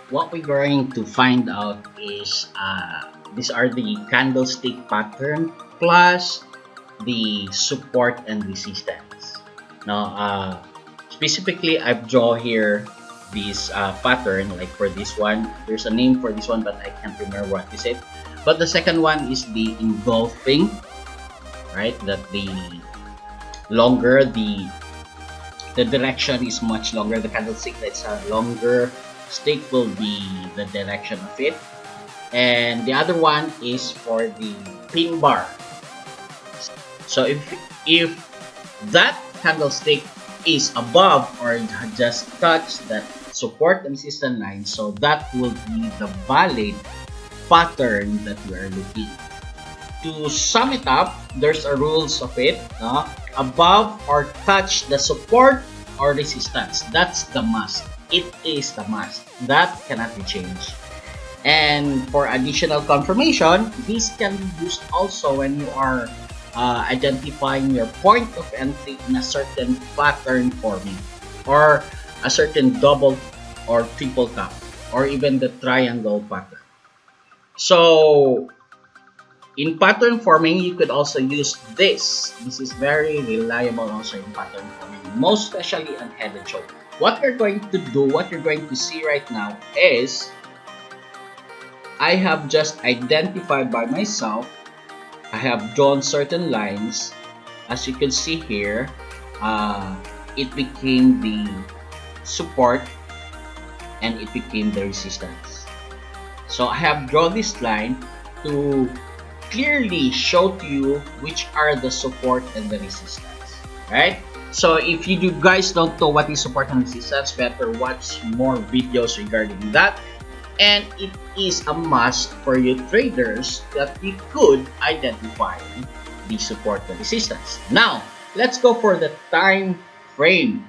what we're going to find out is these are the candlestick pattern plus the support and resistance. Now, specifically, I've drawn here this pattern. Like for this one, there's a name for this one, but I can't remember what is it. But the second one is the engulfing, right? That the longer the direction is much longer, the candlestick that's a longer stick will be the direction of it. And the other one is for the pin bar. So if that candlestick is above or just touch that support and resistance line, so that will be the valid pattern that we are looking. To sum it up, there's a rules of it. Above or touch the support or resistance. That's the must. It is the must. That cannot be changed. And for additional confirmation, this can be used also when you are identifying your point of entry in a certain pattern forming, or a certain double or triple tap, or even the triangle pattern. So in pattern forming, you could also use this. This is very reliable also in pattern forming, most especially on head and shoulder. What you're going to do, what you're going to see right now is I have just identified by myself. I have drawn certain lines. As you can see here, it became the support and it became the resistance. So I have drawn this line to clearly show to you which are the support and the resistance, right? So if you guys don't know what is support and resistance, better watch more videos regarding that. And it is a must for you traders that you could identify the support and resistance. Now, let's go for the time frame.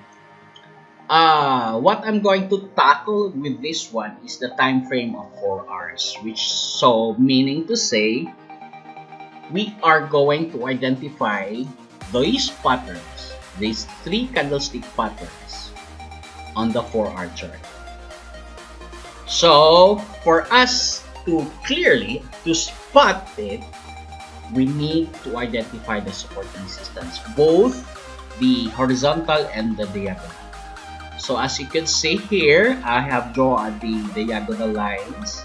What I'm going to tackle with this one is the time frame of 4 hours, which so meaning to say we are going to identify these patterns, these 3 candlestick patterns on the 4-hour chart. So for us to clearly to spot it, we need to identify the support and resistance, both the horizontal and the diagonal. So as you can see here, I have drawn the diagonal lines,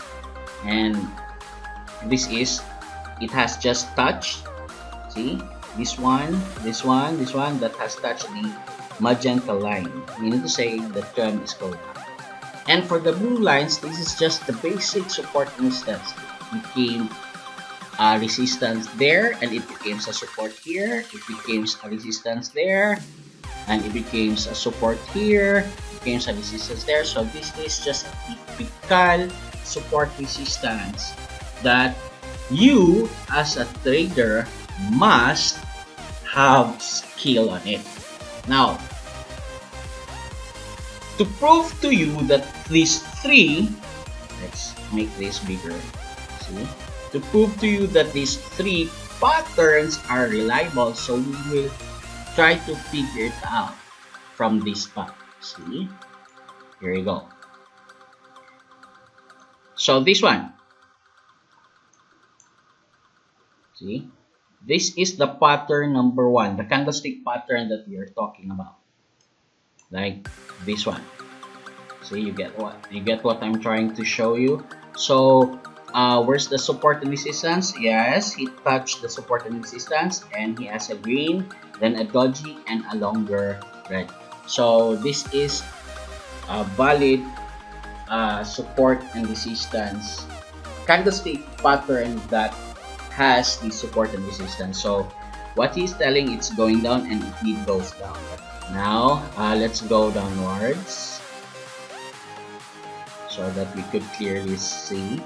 and this is, it has just touched, see, this one that has touched the magenta line, meaning to say the trend is going up. And for the blue lines, this is just the basic support and resistance. It became a resistance there, and it becomes a support here. It becomes a resistance there, and it becomes a support here. It becomes a resistance there. So this is just a typical support resistance that you as a trader must have skill on it. Now, to prove to you that these 3, let's make this bigger, see? To prove to you that these 3 patterns are reliable, so we will try to figure it out from this pattern. See? Here we go. So this one, see? This is the pattern number 1, the candlestick pattern that we are talking about. Like this one. See, you get what I'm trying to show you. So where's the support and resistance? Yes, he touched the support and resistance, and he has a green, then a dodgy, and a longer red. So this is a valid support and resistance candlestick pattern that has the support and resistance. So what he's telling, it's going down and it goes down. Now, let's go downwards so that we could clearly see.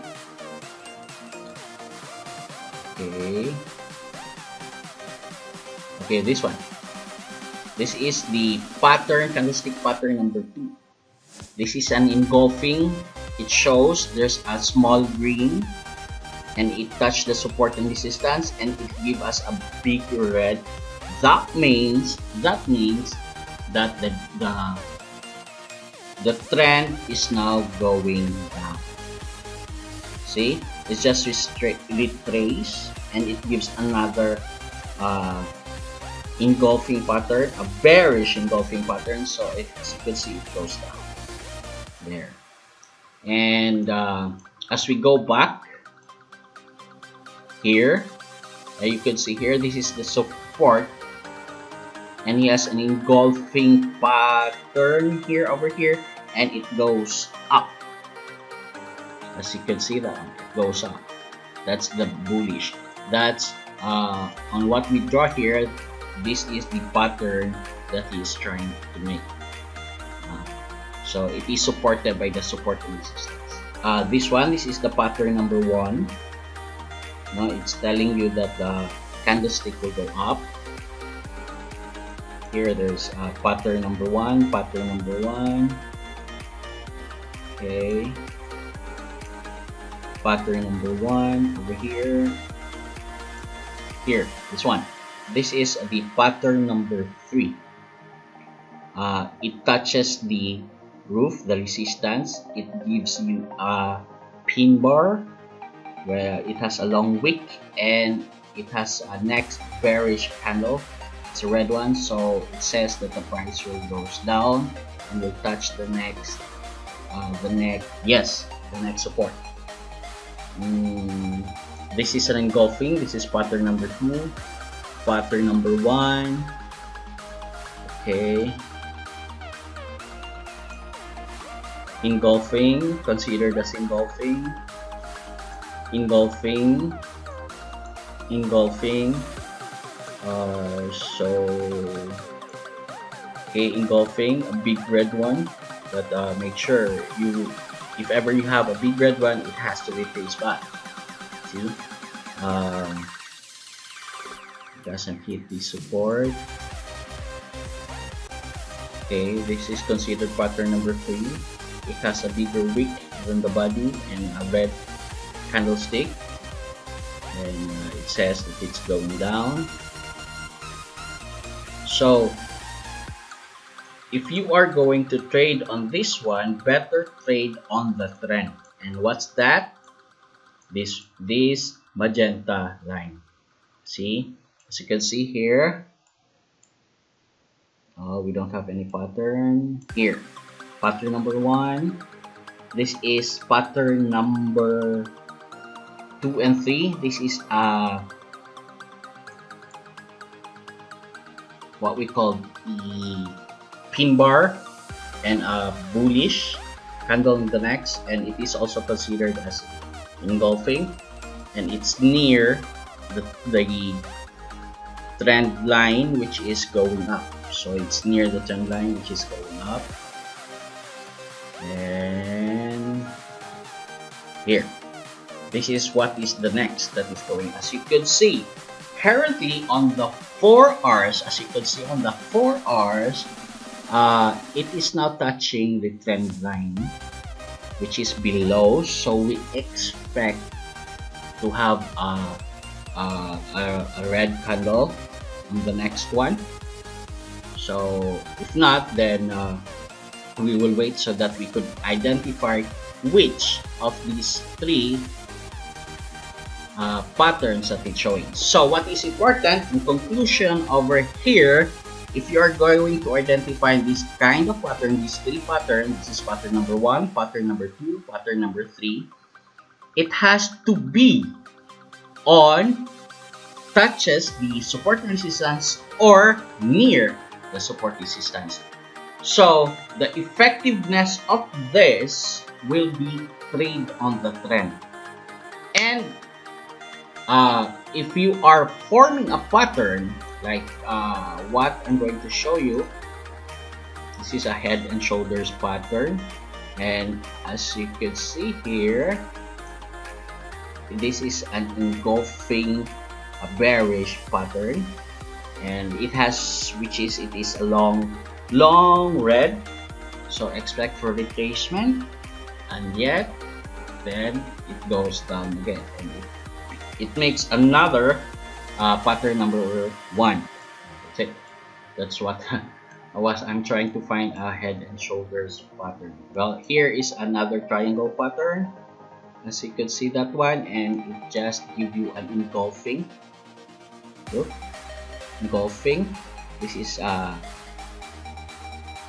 Okay, this one. This is the pattern, candlestick pattern number 2. This is an engulfing. It shows there's a small green, and it touched the support and resistance, and it gives us a big red. That means that the the trend is now going down. See, it's just retrace, and it gives another engulfing pattern, a bearish engulfing pattern. So as you can see, it goes down there. And as we go back here, you can see here, this is the support, and he has an engulfing pattern here over here, and it goes up. As you can see, that it goes up. That's the bullish. That's on what we draw here. This is the pattern that he is trying to make. So it is supported by the support and resistance. This is the pattern number 1. It's telling you that the candlestick will go up. Here there's pattern number 1, pattern number 1. Okay. Pattern number 1 over here. Here, this one. This is the pattern number 3. It touches the roof, the resistance. It gives you a pin bar where it has a long wick, and it has a next bearish candle. It's a red one, so it says that the price will goes down and will touch the next support. This is an engulfing. This is pattern number 2, pattern number 1. Okay, engulfing, considered as engulfing. Engulfing. Engulfing, a big red one, but make sure if ever you have a big red one, it has to retrace back. See, doesn't hit the support. Okay, this is considered pattern number 3. It has a bigger wick than the body and a red candlestick, and it says that it's going down. So if you are going to trade on this one, better trade on the trend. And what's that? This magenta line. See, as you can see here, we don't have any pattern here. Pattern number 1. This is pattern number 2 and 3. This is what we call the pin bar and a bullish candle in the next, and it is also considered as engulfing, and it's near the trend line, which is going up. So it's near the trend line, which is going up. And here, this is what is the next that is going. As you can see, currently on the 4 hours, it is now touching the trend line, which is below. So we expect to have a red candle on the next one. So if not, then we will wait so that we could identify which of these 3 patterns that it's showing. So what is important in conclusion over here, if you are going to identify this kind of pattern, these 3 patterns, this is pattern number 1, pattern number 2, pattern number 3, it has to be on touches the support and resistance or near the support resistance. So the effectiveness of this will be trade on the trend. And if you are forming a pattern like what I'm going to show you, this is a head and shoulders pattern, and as you can see here, this is an engulfing, a bearish pattern, and it is a long red, so expect for retracement, and yet then it goes down again, and it makes another pattern number 1. That's it. That's what I'm trying to find a head and shoulders pattern. Well, here is another triangle pattern. As you can see that one, and it just give you an engulfing. Look, engulfing. This is a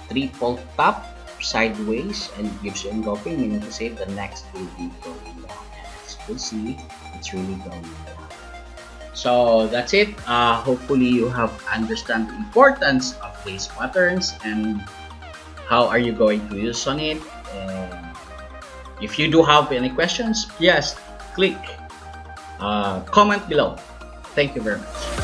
triple tap sideways and it gives you engulfing, meaning to say the next will be going down. And as you can see, it's really going down. So that's it. Hopefully you have understand the importance of these patterns and how are you going to use on it. And if you do have any questions, just click comment below. Thank you very much.